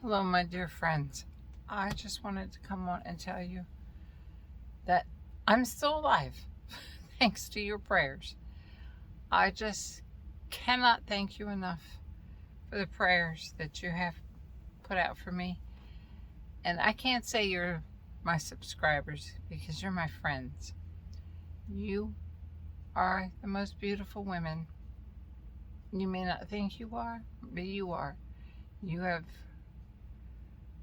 Hello, my dear friends. I just wanted to come on and tell you that I'm still alive, thanks to your prayers. I just cannot thank you enough for the prayers that you have put out for me. And I can't say you're my subscribers because you're my friends. You are the most beautiful women. You may not think you are, but you are. You have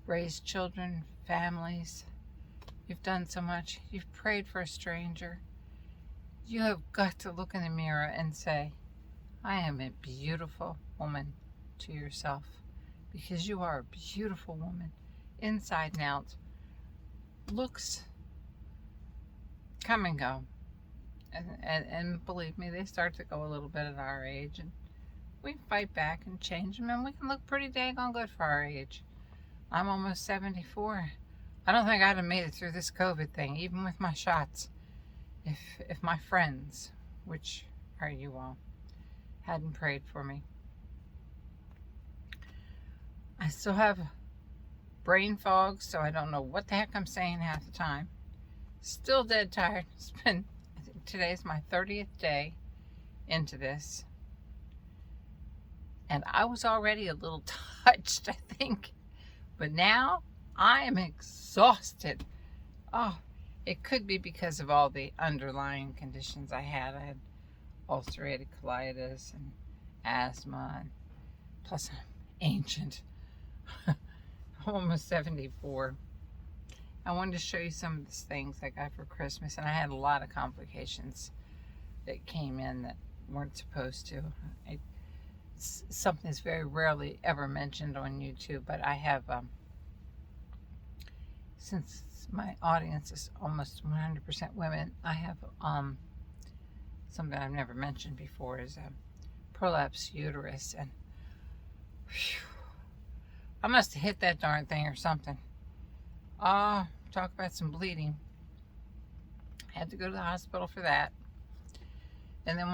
raised children, families. You've done so much. You've prayed for a stranger. You have got to look in the mirror and say, I am a beautiful woman to yourself, because you are a beautiful woman inside and out. Looks come and go. And believe me, they start to go a little bit at our age, and we fight back and change them, and we can look pretty daggone good for our age. I'm almost 74. I don't think I'd have made it through this COVID thing, even with my shots, if my friends, which are you all, hadn't prayed for me. I still have brain fog, so I don't know what the heck I'm saying half the time. Still dead tired. I think today's my 30th day into this. And I was already a little touched, I think. But now I am exhausted. Oh, it could be because of all the underlying conditions I had. I had ulcerative colitis and asthma, and plus I'm ancient. I'm almost 74. I wanted to show you some of these things I got for Christmas, and I had a lot of complications that came in that weren't supposed to. Something that's very rarely ever mentioned on YouTube, but I have, since my audience is almost 100% women, I have something I've never mentioned before is a prolapsed uterus, and whew, I must have hit that darn thing or something. Talk about some bleeding. I had to go to the hospital for that, and then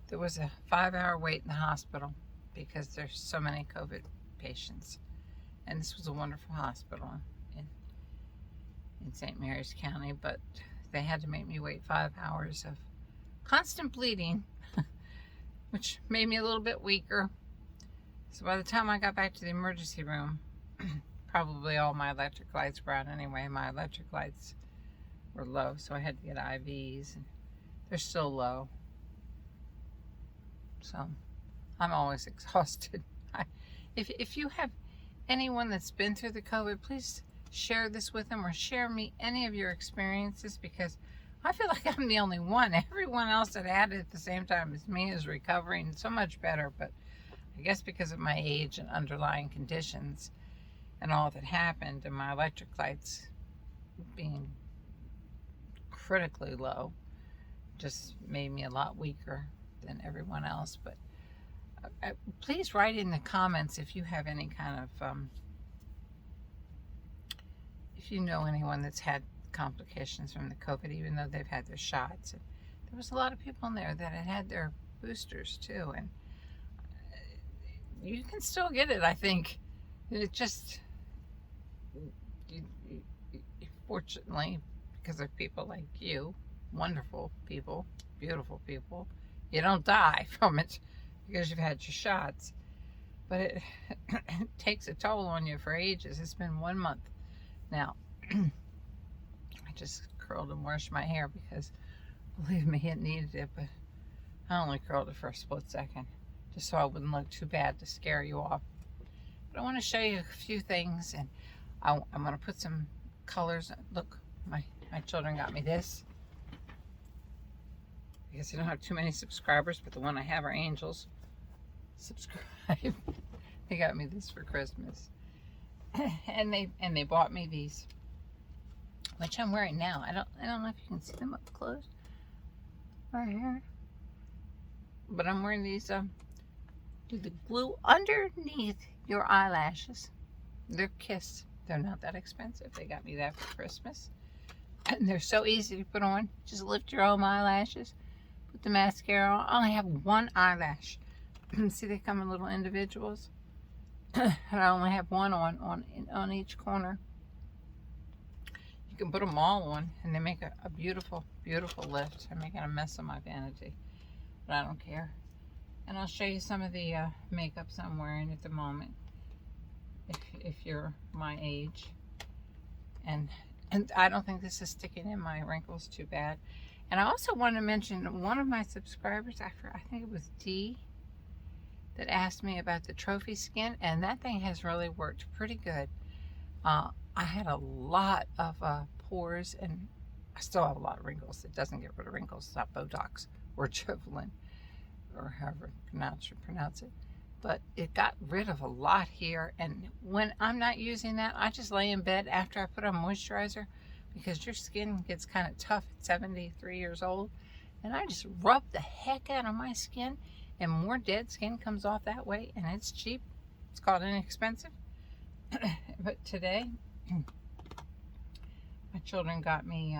there was a 5-hour wait in the hospital because there's so many COVID patients. And this was a wonderful hospital in St. Mary's County, but they had to make me wait 5 hours of constant bleeding, which made me a little bit weaker. So by the time I got back to the emergency room, probably all my electric lights were out anyway. My electric lights were low, so I had to get IVs, and they're still low. So I'm always exhausted. If you have anyone that's been through the COVID, please share this with them, or share me any of your experiences, because I feel like I'm the only one. Everyone else that had it at the same time as me is recovering so much better, but I guess because of my age and underlying conditions and all that happened, and my electric lights being critically low just made me a lot weaker than everyone else. But please write in the comments if you have any kind of if you know anyone that's had complications from the COVID, even though they've had their shots. And there was a lot of people in there that had their boosters too, and you can still get it, I think. It just, fortunately, because of people like you, wonderful people, beautiful people, you don't die from it because you've had your shots. But it takes a toll on you for ages. It's been 1 month now. I just curled and washed my hair because, believe me, it needed it, but I only curled it for a split second, just so I wouldn't look too bad to scare you off. But I want to show you a few things, and I'm going to put some colors. Look, my children got me this, because I don't have too many subscribers, but the one I have are angels. Subscribe. They got me this for Christmas. And they bought me these, which I'm wearing now. I don't know if you can see them up close right here, but I'm wearing these to the glue underneath your eyelashes. They're Kiss. They're not that expensive. They got me that for Christmas, and they're so easy to put on. Just lift your own eyelashes, put the mascara on. I only have one eyelash. See, they come in little individuals. and I only have one on each corner. You can put them all on, and they make a beautiful, beautiful lift. I'm making a mess of my vanity, but I don't care. And I'll show you some of the makeups I'm wearing at the moment, if you're my age. And I don't think this is sticking in my wrinkles too bad. And I also want to mention one of my subscribers, I think it was D, that asked me about the trophy skin, and that thing has really worked pretty good. I had a lot of pores, and I still have a lot of wrinkles. It doesn't get rid of wrinkles. It's not Botox or Juvlin, or however you pronounce it. But it got rid of a lot here, and when I'm not using that, I just lay in bed after I put on moisturizer, because your skin gets kind of tough at 73 years old, and I just rub the heck out of my skin, and more dead skin comes off that way, and it's cheap. It's called inexpensive. But today, my children got me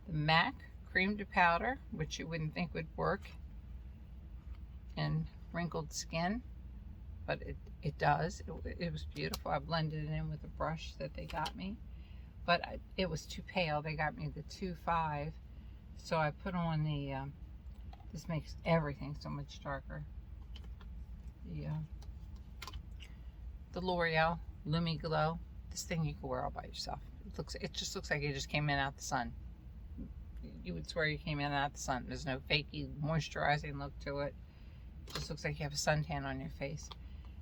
the MAC Cream to Powder, which you wouldn't think would work in wrinkled skin, but it does. It was beautiful. I blended it in with a brush that they got me, but it was too pale. They got me the 2.5, so I put on the this makes everything so much darker. The L'Oreal Lumi Glow. This thing you can wear all by yourself. It just looks like you just came in out the sun. You would swear you came in out the sun. There's no fakey moisturizing look to it. It just looks like you have a suntan on your face.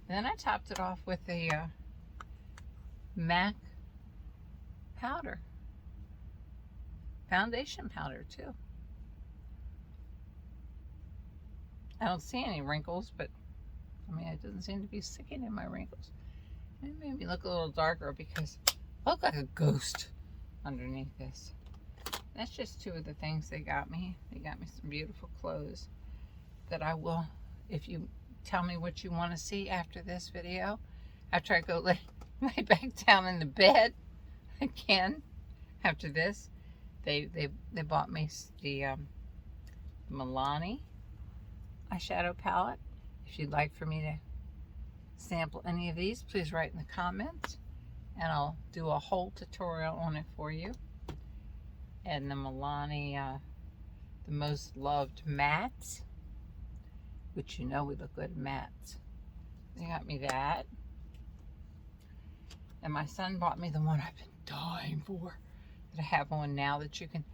And then I topped it off with the MAC powder. Foundation powder too. I don't see any wrinkles, but I mean, it doesn't seem to be sticking in my wrinkles. It made me look a little darker because I look like a ghost underneath this. That's just two of the things they got me. They got me some beautiful clothes that I will, if you tell me what you want to see after this video, after I go lay back down in the bed again after this, they bought me the Milani eyeshadow palette. If you'd like for me to sample any of these, please write in the comments, and I'll do a whole tutorial on it for you. And the Milani, the Most Loved Mattes, which you know we look good mattes. They got me that. And my son bought me the one I've been dying for, that I have on now, that you can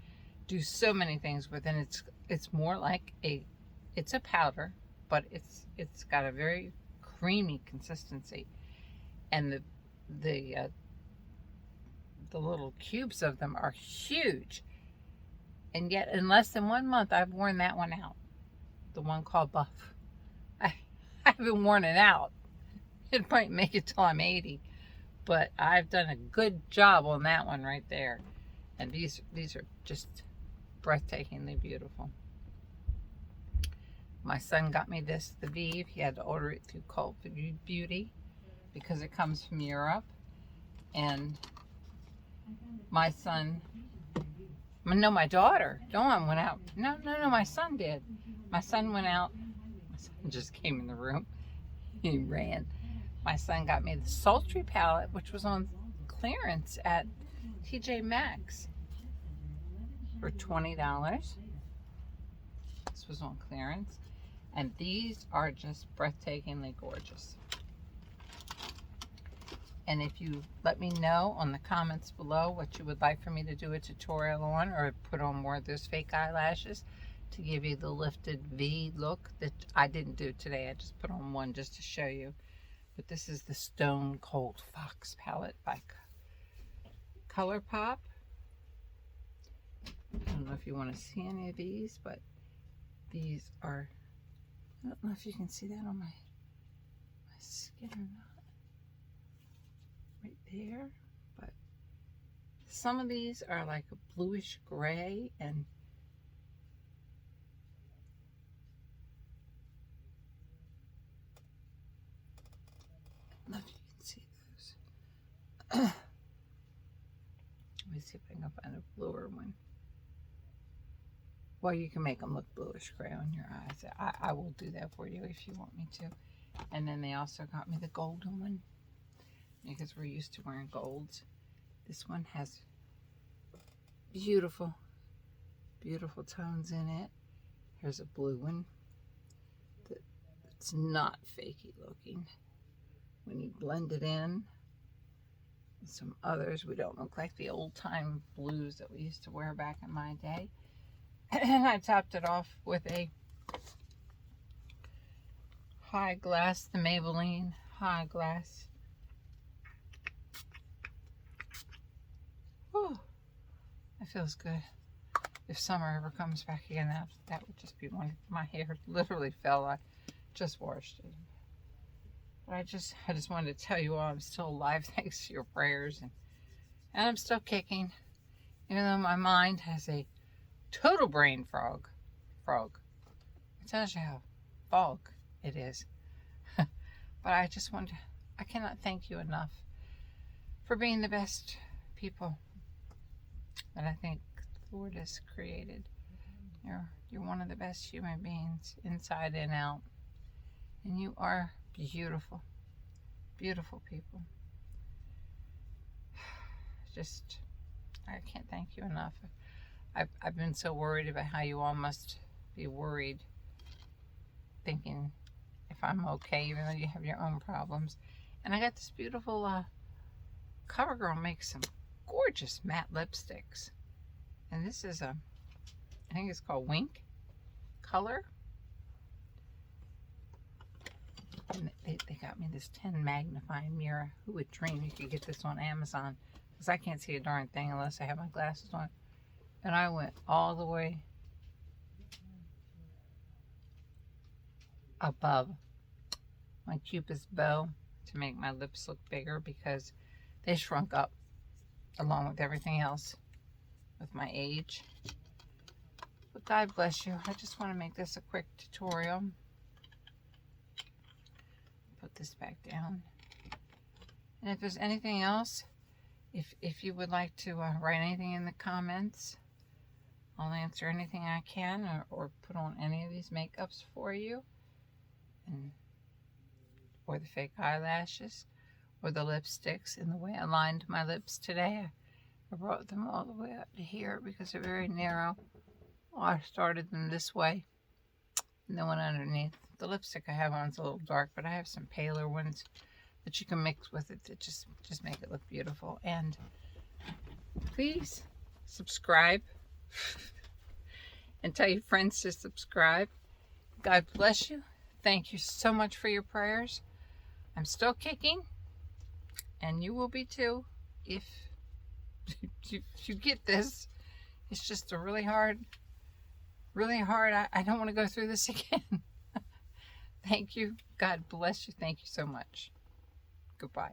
do so many things with. And it's more like it's a powder, but it's got a very creamy consistency, and the little cubes of them are huge, and yet in less than 1 month I've worn that one out. The one called Buff. I haven't worn it out. It might make it till I'm 80, but I've done a good job on that one right there. And these are just breathtakingly beautiful. My son got me this, the Vive. He had to order it through Cult Beauty because it comes from Europe. And my son, no, my daughter, Dawn, went out. No, my son did. My son went out. My son just came in the room. He ran. My son got me the Sultry palette, which was on clearance at TJ Maxx for $20. This was on clearance. And these are just breathtakingly gorgeous. And if you let me know on the comments below what you would like for me to do a tutorial on, or put on more of those fake eyelashes to give you the lifted V look that I didn't do today. I just put on one just to show you. But this is the Stone Cold Fox palette by ColourPop. I don't know if you want to see any of these, but these are, I don't know if you can see that on my skin or not. Right there. But some of these are like a bluish gray, and I don't know if you can see those. Let me see if I can find a bluer one. Well, you can make them look bluish gray on your eyes. I will do that for you if you want me to. And then they also got me the golden one because we're used to wearing golds. This one has beautiful, beautiful tones in it. Here's a blue one that's not fakey looking. When you blend it in with some others, we don't look like the old time blues that we used to wear back in my day. And I topped it off with a high glass, the Maybelline high glass. Whew, that feels good. If summer ever comes back again, that would just be wonderful. My hair literally fell. I just washed it. But I just wanted to tell you all I'm still alive thanks to your prayers, and I'm still kicking, even though my mind has a total brain fog. It tells you how fog it is. But I cannot thank you enough for being the best people that I think the Lord has created. You're one of the best human beings, inside and out. And you are beautiful, beautiful people. I can't thank you enough. I've been so worried about how you all must be worried, thinking if I'm okay, even though you have your own problems. And I got this beautiful, CoverGirl makes some gorgeous matte lipsticks. And this is I think it's called Wink Color. And they got me this 10 magnifying mirror. Who would dream you could get this on Amazon? Because I can't see a darn thing unless I have my glasses on. And I went all the way above my Cupid's bow to make my lips look bigger because they shrunk up along with everything else with my age. But God bless you. I just want to make this a quick tutorial. Put this back down. And if there's anything else, if you would like to write anything in the comments, I'll answer anything I can, or put on any of these makeups for you, or the fake eyelashes, or the lipsticks, and the way I lined my lips today. I brought them all the way up to here because they're very narrow. Well, I started them this way, and then went underneath. The lipstick I have on is a little dark, but I have some paler ones that you can mix with it to just make it look beautiful. And please subscribe and tell your friends to subscribe. God bless you. Thank you so much for your prayers. I'm still kicking, and you will be too if you get this. It's just a really hard. I don't want to go through this again. Thank you. God bless you. Thank you so much. Goodbye.